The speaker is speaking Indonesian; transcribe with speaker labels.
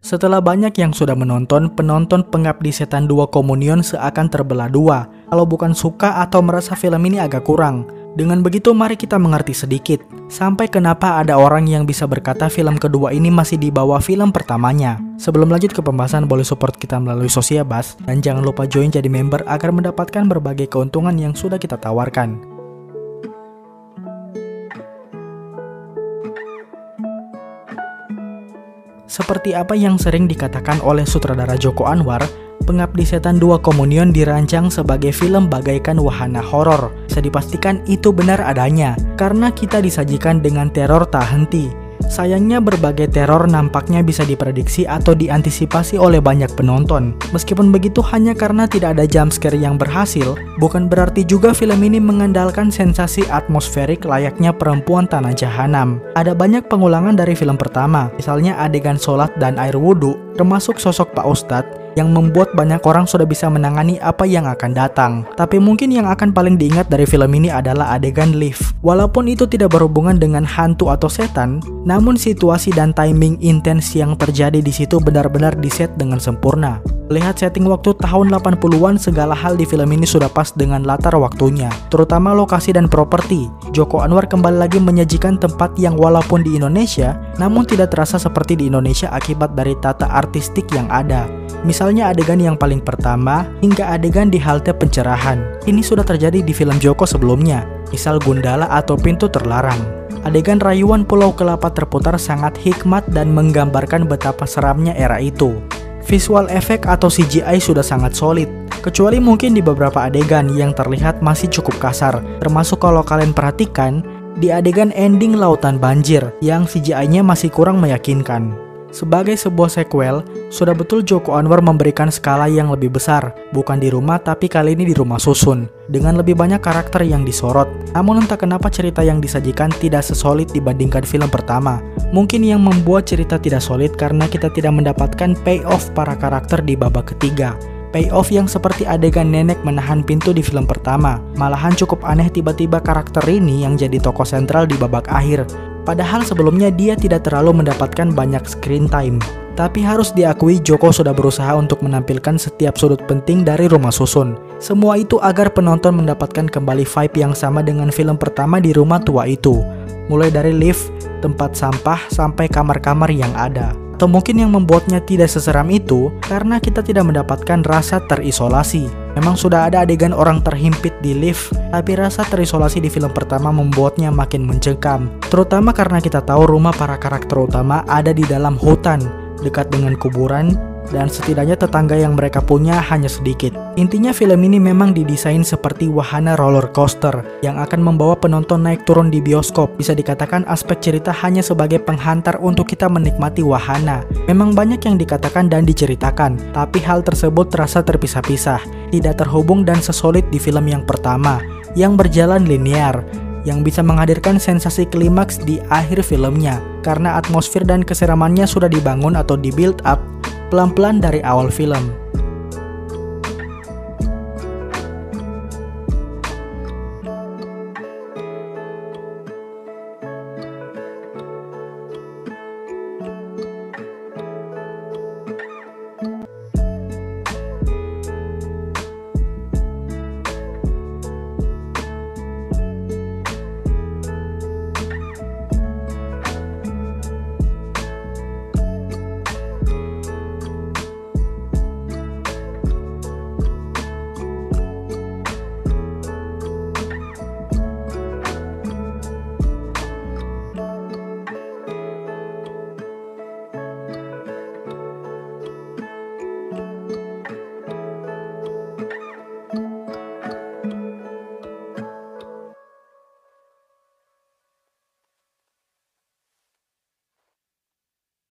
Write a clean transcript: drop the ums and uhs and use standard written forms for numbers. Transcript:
Speaker 1: Setelah banyak yang sudah menonton, penonton Pengabdi Setan 2 Komunion seakan terbelah dua, kalau bukan suka atau merasa film ini agak kurang. Dengan begitu mari kita mengerti sedikit, sampai kenapa ada orang yang bisa berkata film kedua ini masih di bawah film pertamanya. Sebelum lanjut ke pembahasan, boleh support kita melalui Sosiabas, dan jangan lupa join jadi member agar mendapatkan berbagai keuntungan yang sudah kita tawarkan. Seperti apa yang sering dikatakan oleh sutradara Joko Anwar, Pengabdi Setan 2 Komunion dirancang sebagai film bagaikan wahana horor. Bisa dipastikan itu benar adanya, karena kita disajikan dengan teror tak henti. Sayangnya berbagai teror nampaknya bisa diprediksi atau diantisipasi oleh banyak penonton. Meskipun begitu, hanya karena tidak ada jumpscare yang berhasil, bukan berarti juga film ini mengandalkan sensasi atmosferik layaknya Perempuan Tanah Jahanam. Ada banyak pengulangan dari film pertama, misalnya adegan sholat dan air wudhu, termasuk sosok Pak Ustadz, yang membuat banyak orang sudah bisa menangani apa yang akan datang. Tapi mungkin yang akan paling diingat dari film ini adalah adegan lift. Walaupun itu tidak berhubungan dengan hantu atau setan, namun situasi dan timing intens yang terjadi di situ benar-benar diset dengan sempurna. Lihat setting waktu tahun 80-an, segala hal di film ini sudah pas dengan latar waktunya, terutama lokasi dan properti. Joko Anwar kembali lagi menyajikan tempat yang walaupun di Indonesia, namun tidak terasa seperti di Indonesia akibat dari tata artistik yang ada. Misalnya adegan yang paling pertama, hingga adegan di halte pencerahan. Ini sudah terjadi di film Joko sebelumnya, misal Gundala atau Pintu Terlarang. Adegan rayuan Pulau Kelapa terputar sangat hikmat dan menggambarkan betapa seramnya era itu. Visual efek atau CGI sudah sangat solid, kecuali mungkin di beberapa adegan yang terlihat masih cukup kasar, termasuk kalau kalian perhatikan di adegan ending Lautan Banjir yang CGI-nya masih kurang meyakinkan. Sebagai sebuah sequel, sudah betul Joko Anwar memberikan skala yang lebih besar, bukan di rumah tapi kali ini di rumah susun, dengan lebih banyak karakter yang disorot. Namun entah kenapa cerita yang disajikan tidak sesolid dibandingkan film pertama. Mungkin yang membuat cerita tidak solid karena kita tidak mendapatkan payoff para karakter di babak ketiga. Payoff yang seperti adegan nenek menahan pintu di film pertama. Malahan cukup aneh tiba-tiba karakter ini yang jadi tokoh sentral di babak akhir. Padahal sebelumnya dia tidak terlalu mendapatkan banyak screen time. Tapi harus diakui Joko sudah berusaha untuk menampilkan setiap sudut penting dari rumah susun. Semua itu agar penonton mendapatkan kembali vibe yang sama dengan film pertama di rumah tua itu. Mulai dari lift, tempat sampah, sampai kamar-kamar yang ada. Atau mungkin yang membuatnya tidak seseram itu karena kita tidak mendapatkan rasa terisolasi. Memang sudah ada adegan orang terhimpit di lift, tapi rasa terisolasi di film pertama membuatnya makin mencekam. Terutama karena kita tahu rumah para karakter utama ada di dalam hutan, dekat dengan kuburan, dan setidaknya tetangga yang mereka punya hanya sedikit. Intinya film ini memang didesain seperti wahana roller coaster yang akan membawa penonton naik turun di bioskop. Bisa dikatakan aspek cerita hanya sebagai penghantar untuk kita menikmati wahana. Memang banyak yang dikatakan dan diceritakan, tapi hal tersebut terasa terpisah-pisah, tidak terhubung dan sesolid di film yang pertama, yang berjalan linear, yang bisa menghadirkan sensasi klimaks di akhir filmnya, karena atmosfer dan keseramannya sudah dibangun atau di build up pelan-pelan dari awal film.